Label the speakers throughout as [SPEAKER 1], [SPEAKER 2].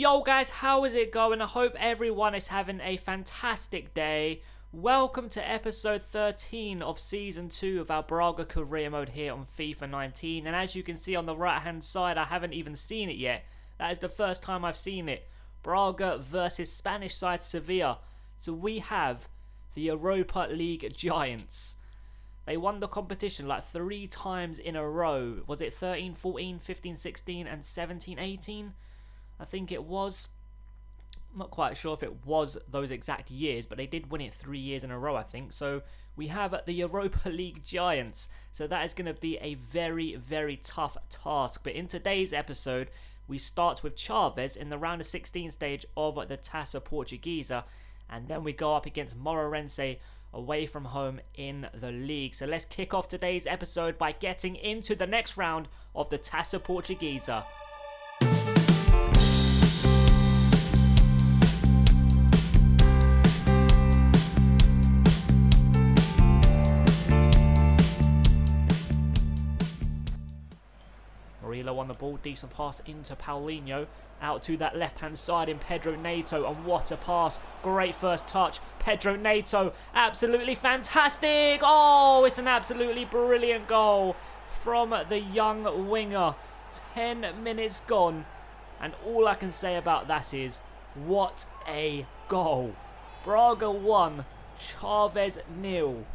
[SPEAKER 1] Yo guys, how is it going? I hope everyone is having a fantastic day. Welcome to episode 13 of season 2 of our Braga career mode here on FIFA 19. And as you can see on the right hand side, I haven't even seen it yet. That is the first time I've seen it. Braga versus Spanish side Sevilla. So we have the Europa League Giants. They won the competition like 3 times in a row. Was it 13, 14, 15, 16 and 17, 18? I think it was. I'm not quite sure if it was those exact years, but they did win it 3 years in a row, I think. So we have the Europa League Giants. So that is going to be a very, very tough task. But in today's episode, we start with Chavez in the round of 16 stage of the Taça Portuguesa. And then we go up against Moreirense away from home in the league. So let's kick off today's episode by getting into the next round of the Taça Portuguesa. Murillo on the ball, decent pass into Paulinho, out to that left hand side in Pedro Neto, and what a pass, great first touch, Pedro Neto, absolutely fantastic, oh it's an absolutely brilliant goal from the young winger. 10 minutes gone and all I can say about that is what a goal. Braga 1, Chavez 0.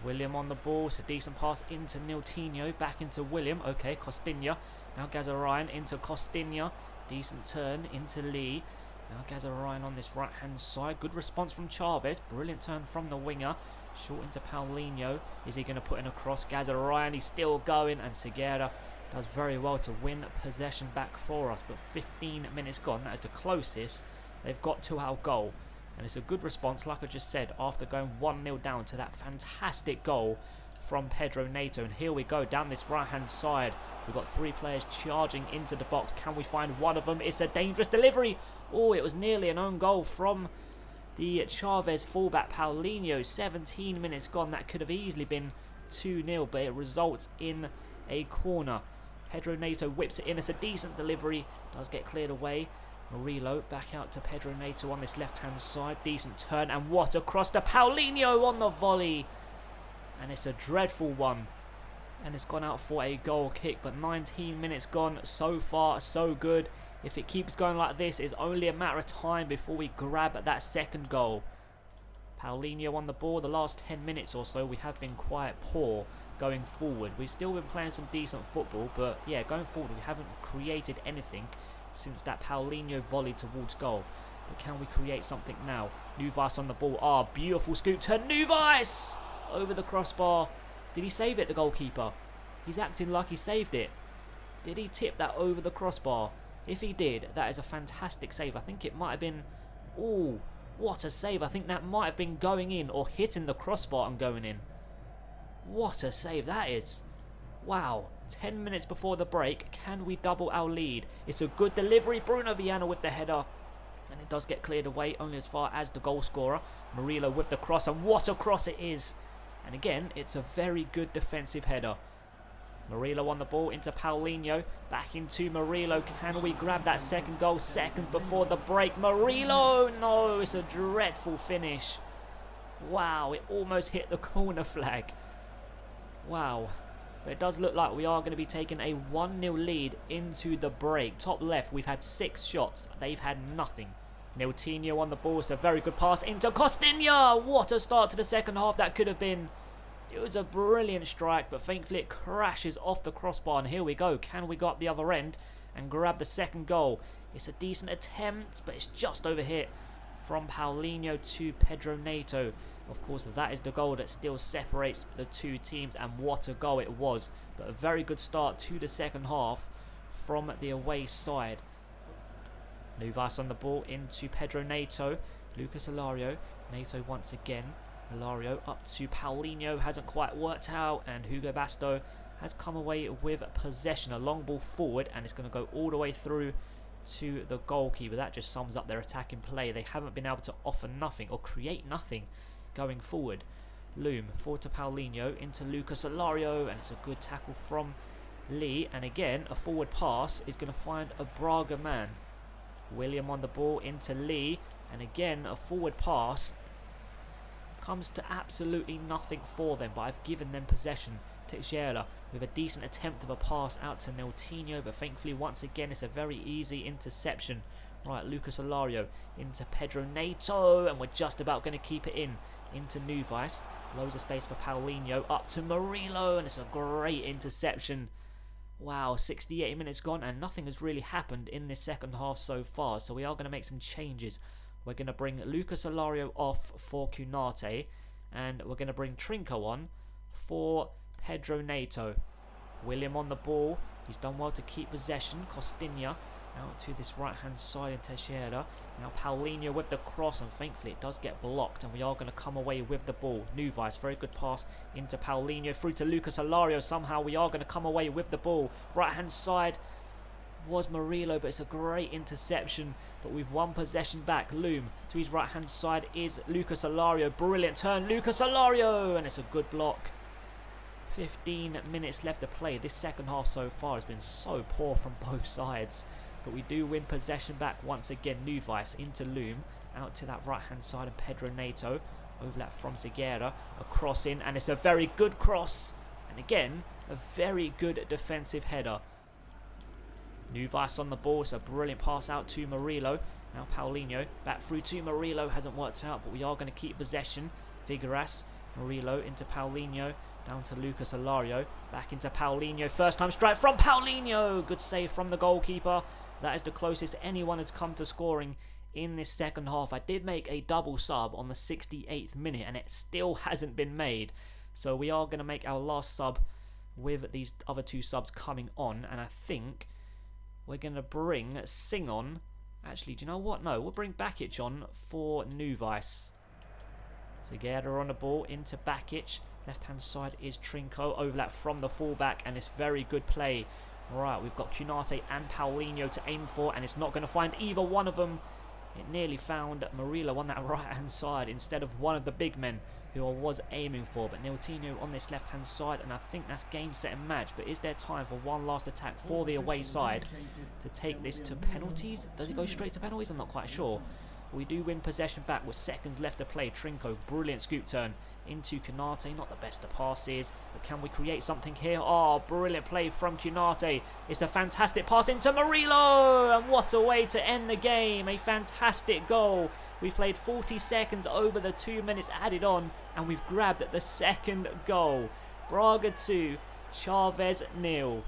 [SPEAKER 1] William on the ball, it's a decent pass into Niltinho, back into William, okay, Costinha, now Gazaryan into Costinha, decent turn into Lee, now Gazaryan on this right hand side, good response from Chavez, brilliant turn from the winger, short into Paulinho, is he going to put in a cross, Gazaryan, he's still going, and Segura does very well to win possession back for us, but 15 minutes gone, that is the closest they've got to our goal. And it's a good response, like I just said, after going 1-0 down to that fantastic goal from Pedro Neto. And here we go, down this right-hand side. We've got 3 players charging into the box. Can we find one of them? It's a dangerous delivery. Oh, it was nearly an own goal from the Chavez fullback Paulinho. 17 minutes gone. That could have easily been 2-0, but it results in a corner. Pedro Neto whips it in. It's a decent delivery. Does get cleared away. Murillo back out to Pedro Neto on this left-hand side. Decent turn, and what a cross to Paulinho on the volley. And it's a dreadful one. And it's gone out for a goal kick, but 19 minutes gone. So far, so good. If it keeps going like this, it's only a matter of time before we grab that second goal. Paulinho on the ball. The last 10 minutes or so, we have been quite poor going forward. We've still been playing some decent football, but yeah, going forward, we haven't created anything since that Paulinho volley towards goal. But can we create something now? Nuvas on the ball. Ah, beautiful scoop turn. Nuvas! Over the crossbar. Did he save it, the goalkeeper? He's acting like he saved it. Did he tip that over the crossbar? If he did, that is a fantastic save. I think it might have been... Oh, what a save. I think that might have been going in or hitting the crossbar and going in. What a save that is. Wow, 10 minutes before the break, can we double our lead? It's a good delivery, Bruno Viana with the header, and it does get cleared away only as far as the goal scorer. Murillo with the cross, and what a cross it is. And again, it's a very good defensive header. Murillo on the ball into Paulinho, back into Murillo. Can we grab that second goal seconds before the break? Murillo, no, it's a dreadful finish. Wow, it almost hit the corner flag. Wow. But it does look like we are going to be taking a 1-0 lead into the break. Top left, we've had 6 shots. They've had nothing. Niltinho on the ball. It's a very good pass into Costinha. What a start to the second half that could have been. It was a brilliant strike, but thankfully it crashes off the crossbar. And here we go. Can we go up the other end and grab the second goal? It's a decent attempt, but it's just over hit from Paulinho to Pedro Neto. Of course, that is the goal that still separates the 2 teams, and what a goal it was. But a very good start to the second half from the away side. Nuvas on the ball into Pedro Neto. Lucas Ilario. Neto once again. Ilario up to Paulinho. Hasn't quite worked out, and Hugo Basto has come away with possession. A long ball forward, and it's going to go all the way through to the goalkeeper. That just sums up their attacking play. They haven't been able to offer nothing or create nothing going forward. Loom forward to Paulinho into Lucas Ilario, and it's a good tackle from Lee, and again a forward pass is going to find a Braga man. William on the ball into Lee. And again, a forward pass comes to absolutely nothing for them, but I've given them possession. Teixeira with a decent attempt of a pass out to Neltinho, but thankfully once again it's a very easy interception. Right, Lucas Alario into Pedro Neto, and we're just about going to keep it into Nuvice. Loads of space for Paulinho, up to Murillo, and it's a great interception. Wow, 68 minutes gone and nothing has really happened in this second half so far, so we are going to make some changes. We're going to bring Lucas Alario off for Cunate, and we're going to bring Trinco on for Pedro Neto. William on the ball. He's done well to keep possession. Costinha out to this right hand side in Teixeira. Now Paulinho with the cross, and thankfully it does get blocked, and we are going to come away with the ball. Nuvice, very good pass into Paulinho, through to Lucas Alario. Somehow we are going to come away with the ball. Right hand side was Murillo, but it's a great interception. But we've won possession back. Loom to his right hand side is Lucas Alario. Brilliant turn, Lucas Alario, and it's a good block. 15 minutes left to play. This second half so far has been so poor from both sides. But we do win possession back once again. Nuvice into Loom, out to that right hand side, and Pedro Neto. Overlap from Zigueira, a cross in, and it's a very good cross. And again, a very good defensive header. Nuvice on the ball, it's a brilliant pass out to Murillo. Now Paulinho, back through to Murillo, hasn't worked out, but we are going to keep possession. Figueras, Murillo into Paulinho, down to Lucas Alario, back into Paulinho, first time strike from Paulinho, good save from the goalkeeper. That is the closest anyone has come to scoring in this second half. I did make a double sub on the 68th minute and it still hasn't been made, so we are going to make our last sub with these other two subs coming on, and I think we're going to bring Singh on. Actually, do you know what? No, we'll bring Bakic on for Nuvice. Zigueira on the ball into Bakic. Left hand side is Trinco. Overlap from the fullback, and it's very good play. Right, we've got Cunate and Paulinho to aim for, and it's not going to find either one of them. It nearly found Murillo on that right hand side instead of one of the big men who I was aiming for. But Neltinho on this left hand side, and I think that's game, set and match. But is there time for one last attack for the away side to take this to penalties? Does it go straight to penalties? I'm not quite sure. We do win possession back with seconds left to play. Trinco, brilliant scoop turn into Cunate. Not the best of passes, but can we create something here? Oh, brilliant play from Cunate. It's a fantastic pass into Murillo, and what a way to end the game. A fantastic goal. We've played 40 seconds over the 2 minutes added on, and we've grabbed the second goal. Braga 2, Chavez 0.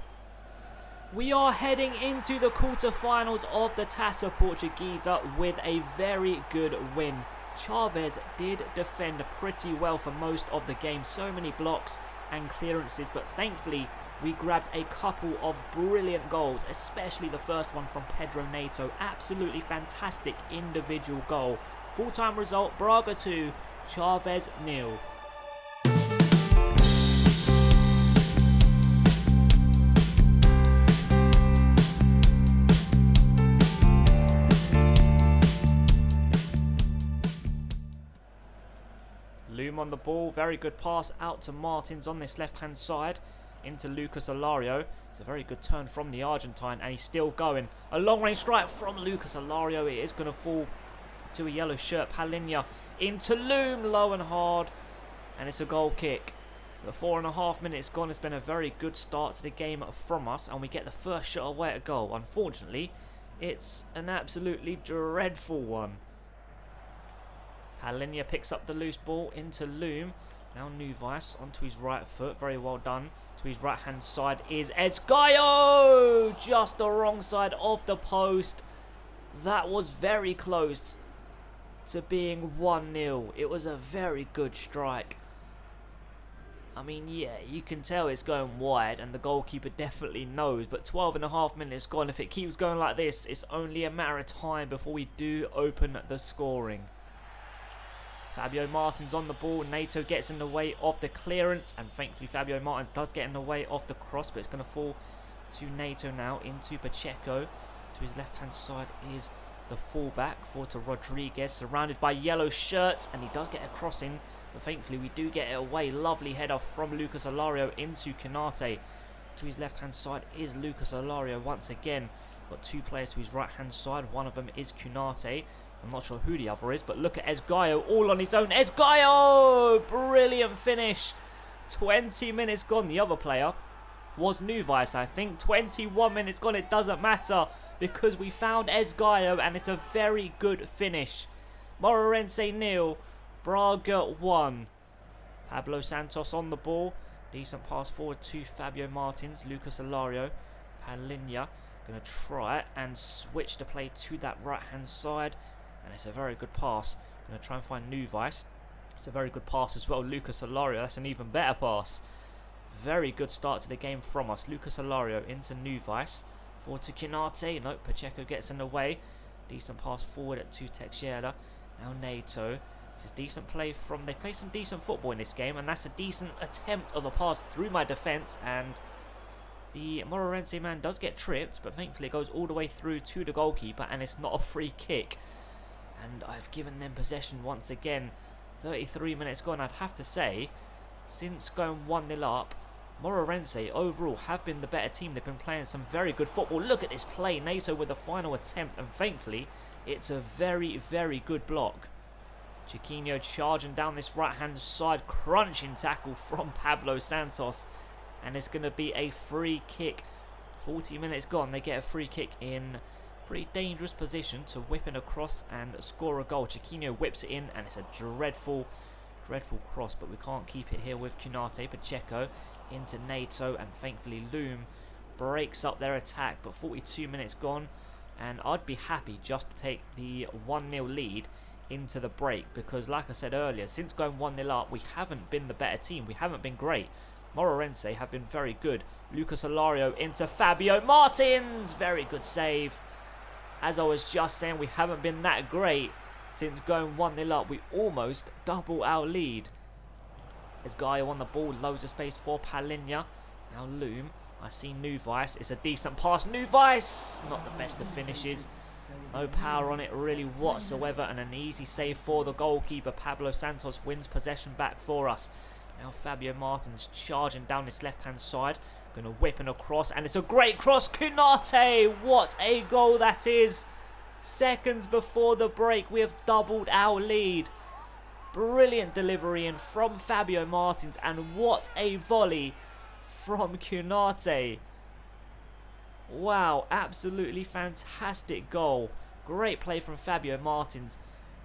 [SPEAKER 1] We are heading into the quarterfinals of the Taça Portuguesa with a very good win. Chavez did defend pretty well for most of the game. So many blocks and clearances, but thankfully we grabbed a couple of brilliant goals, especially the first one from Pedro Neto. Absolutely fantastic individual goal. Full-time result, Braga 2, Chavez 0. Loom on the ball, very good pass out to Martins on this left hand side into Lucas Alario. It's a very good turn from the Argentine, and he's still going. A long range strike from Lucas Alario. It is going to fall to a yellow shirt. Paulinho into Loom, low and hard, and it's a goal kick. The 4.5 minutes gone. It's been a very good start to the game from us, and we get the first shot away at goal. Unfortunately, it's an absolutely dreadful one. Paulinho picks up the loose ball into Loom. Now Nuvice onto his right foot. Very well done. To his right hand side is Esgaio. Just the wrong side of the post. That was very close to being 1-0. It was a very good strike. I mean, yeah, you can tell it's going wide, and the goalkeeper definitely knows. But 12.5 minutes gone. If it keeps going like this, it's only a matter of time before we do open the scoring. Fabio Martins on the ball. Neto gets in the way of the clearance, and thankfully Fabio Martins does get in the way of the cross, but it's going to fall to Neto now into Pacheco. To his left hand side is the fullback, forward to Rodriguez, surrounded by yellow shirts, and he does get a cross in, but thankfully we do get it away. Lovely header from Lucas Alario into Cunate. To his left hand side is Lucas Alario once again. Got two players to his right-hand side. One of them is Kunate. I'm not sure who the other is, but look at Esgaio all on his own. Esgaio! Brilliant finish. 20 minutes gone. The other player was Nuvice, I think. 21 minutes gone. It doesn't matter because we found Esgaio, and it's a very good finish. Moreirense 0, Braga 1. Pablo Santos on the ball. Decent pass forward to Fabio Martins. Lucas Alario. Palinha going to try and switch the play to that right-hand side. And it's a very good pass. Going to try and find Nuvice. It's a very good pass as well. Lucas Alario. That's an even better pass. Very good start to the game from us. Lucas Alario into Nuvice. Forward to Kunate. Nope, Pacheco gets in the way. Decent pass forward to Teixeira. Now Neto. This is decent play from... They play some decent football in this game. And that's a decent attempt of a pass through my defence. And the Moreirense man does get tripped. But thankfully it goes all the way through to the goalkeeper. And it's not a free kick. And I've given them possession once again. 33 minutes gone. I'd have to say, since going 1-0 up, Moreirense overall have been the better team. They've been playing some very good football. Look at this play. Neto with the final attempt. And thankfully, it's a very, very good block. Chiquinho charging down this right-hand side. Crunching tackle from Pablo Santos. And it's going to be a free kick. 40 minutes gone. They get a free kick in pretty dangerous position to whip it across and score a goal. Chiquinho whips it in, and it's a dreadful cross, but we can't keep it here with Kunate. Pacheco into Neto, and thankfully Loom breaks up their attack. But 42 minutes gone, and I'd be happy just to take the 1-0 lead into the break, because like I said earlier, since going 1-0 up, we haven't been the better team. We haven't been great. Moreirense have been very good. Lucas Alario into Fabio Martins. Very good save. As I was just saying, we haven't been that great since going 1-0 up. We almost double our lead. There's Gaio on the ball. Loads of space for Palinha. Now Loom. I see Nuvice. It's a decent pass. Nuvice! Not the best of finishes. No power on it really whatsoever. And an easy save for the goalkeeper. Pablo Santos wins possession back for us. Now Fabio Martins charging down this left-hand side. Going to whip and across, and it's a great cross. Kunate, what a goal that is. Seconds before the break, we have doubled our lead. Brilliant delivery in from Fabio Martins, and what a volley from Kunate. Wow, absolutely fantastic goal. Great play from Fabio Martins.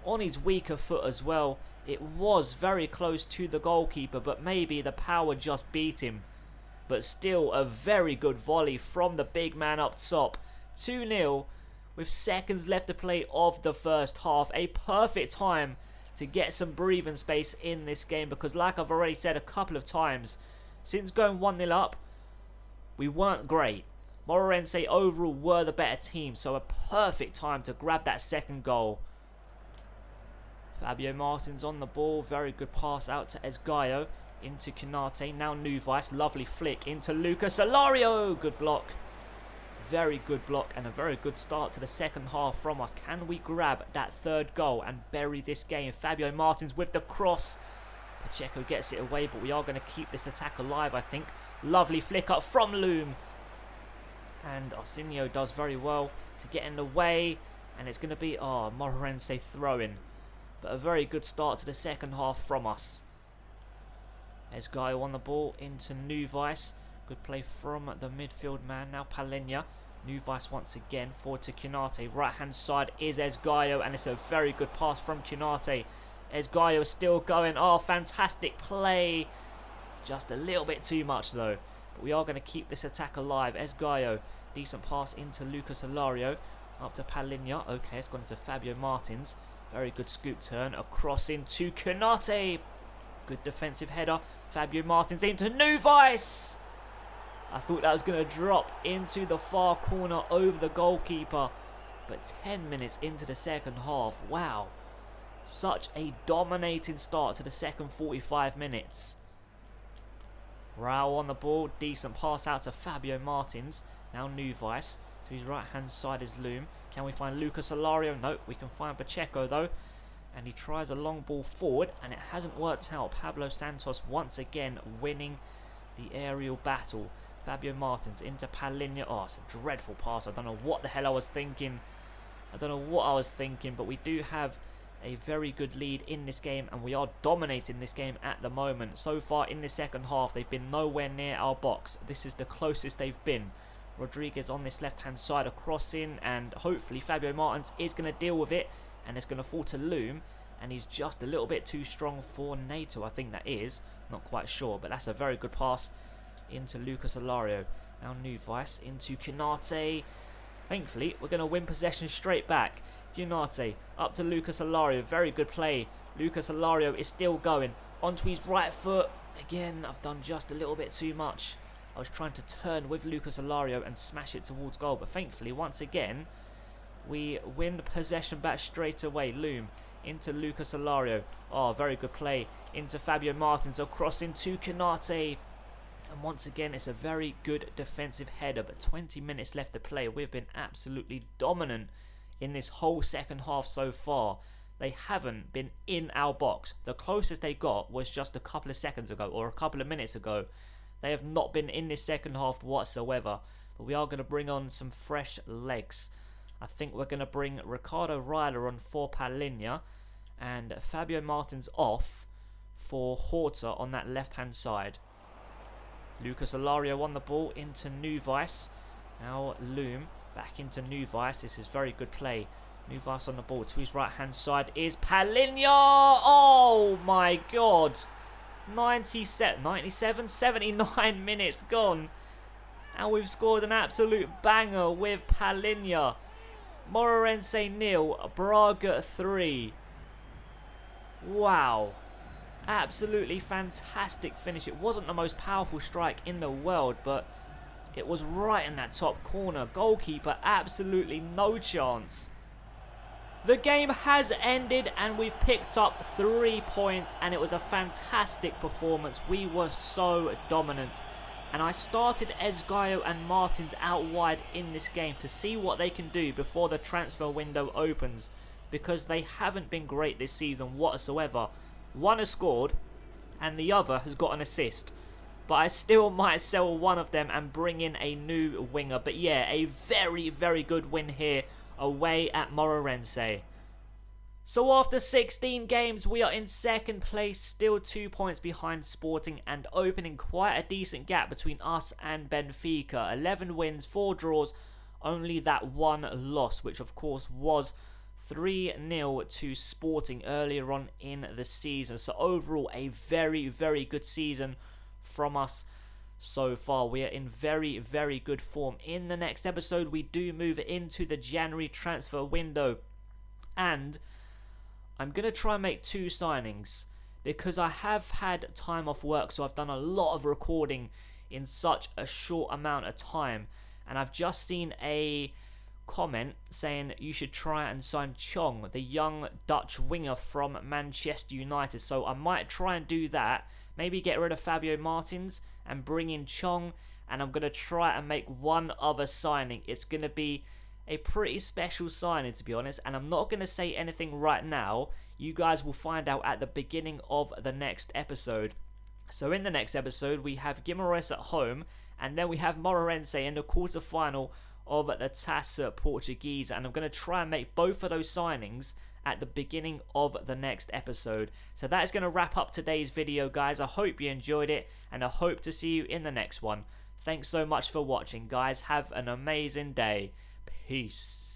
[SPEAKER 1] On his weaker foot as well. It was very close to the goalkeeper, but maybe the power just beat him. But still a very good volley from the big man up top. 2-0 with seconds left to play of the first half. A perfect time to get some breathing space in this game, because like I've already said a couple of times, since going 1-0 up, we weren't great. Moreirense overall were the better team, so a perfect time to grab that second goal. Fabio Martins on the ball. Very good pass out to Esgaio. Into Kunate, now Nuvice, lovely flick into Lucas Alario, good block, very good block, and a very good start to the second half from us. Can we grab that third goal and bury this game? Fabio Martins with the cross, Pacheco gets it away, but we are going to keep this attack alive, I think. Lovely flick up from Loom, and Arsenio does very well to get in the way, and it's going to be, Moreirense throw-in, but a very good start to the second half from us. Esgaio on the ball into Nuvice. Good play from the midfield man. Now Palinha. Nuvice once again forward to Kunate. Right hand side is Esgaio, and it's a very good pass from Kunate. Esgaio is still going. Oh, fantastic play. Just a little bit too much though. But we are going to keep this attack alive. Esgaio. Decent pass into Lucas Alario. Up to Palinha. Okay, it's gone into Fabio Martins. Very good scoop turn. Across into Kunate. Good defensive header. Fabio Martins into Nuvice. I thought that was going to drop into the far corner over the goalkeeper. But 10 minutes into the second half. Wow. Such a dominating start to the second 45 minutes. Rao on the ball. Decent pass out to Fabio Martins. Now Nuvice. To his right hand side is Loom. Can we find Lucas Alario? No, we can find Pacheco though. And he tries a long ball forward, and it hasn't worked out. Pablo Santos once again winning the aerial battle. Fabio Martins into Paulinho. Oh, it's a dreadful pass. I don't know what the hell I was thinking. But we do have a very good lead in this game, and we are dominating this game at the moment. So far in the second half, they've been nowhere near our box. This is the closest they've been. Rodriguez on this left-hand side, a crossing, and hopefully Fabio Martins is going to deal with it, and it's going to fall to Loom, and he's just a little bit too strong for Neto. I think that is. Not quite sure, but that's a very good pass into Lucas Alario. Now Nuvice into Konate. Thankfully, we're going to win possession straight back. Konate up to Lucas Alario. Very good play. Lucas Alario is still going. Onto his right foot. Again, I've done just a little bit too much. I was trying to turn with Lucas Alario and smash it towards goal. But thankfully, once again, we win possession back straight away. Loom into Lucas Alario. Oh, very good play. Into Fabio Martins. Across into Konate. And once again, it's a very good defensive header. But 20 minutes left to play. We've been absolutely dominant in this whole second half so far. They haven't been in our box. The closest they got was just a couple of seconds ago or a couple of minutes ago. They have not been in this second half whatsoever. But we are going to bring on some fresh legs. I think we're going to bring Ricardo Ryler on for Paulinho and Fabio Martins off for Horta on that left-hand side. Lucas Alario on the ball into Nuvice. Now Loom back into Nuvice. This is very good play. Nuvice on the ball to his right-hand side is Paulinho. Oh my God. 79 minutes gone. And we've scored an absolute banger with Paulinho. Moreirense 0, Braga 3. Wow. Absolutely fantastic finish. It wasn't the most powerful strike in the world, but it was right in that top corner. Goalkeeper, absolutely no chance. The game has ended and we've picked up 3 points, and it was a fantastic performance. We were so dominant. And I started Esgaio and Martins out wide in this game to see what they can do before the transfer window opens, because they haven't been great this season whatsoever. One has scored and the other has got an assist. But I still might sell one of them and bring in a new winger. But yeah, a very, very good win here away at Moreirense. So after 16 games, we are in second place, still 2 points behind Sporting, and opening quite a decent gap between us and Benfica. 11 wins, 4 draws, only that one loss, which of course was 3-0 to Sporting earlier on in the season. So overall, a very, very good season from us so far. We are in very, very good form. In the next episode, we do move into the January transfer window, and I'm going to try and make 2 signings because I have had time off work, so I've done a lot of recording in such a short amount of time. And I've just seen a comment saying you should try and sign Chong, the young Dutch winger from Manchester United. So I might try and do that. Maybe get rid of Fabio Martins and bring in Chong. And I'm going to try and make one other signing. It's going to be a pretty special signing, to be honest, and I'm not going to say anything right now. You guys will find out at the beginning of the next episode. So in the next episode, we have Guimarães at home, and then we have Moreirense in the quarter-final of the Taça Portuguesa, and I'm going to try and make both of those signings at the beginning of the next episode. So that is going to wrap up today's video, guys. I hope you enjoyed it, and I hope to see you in the next one. Thanks so much for watching, guys. Have an amazing day. Peace.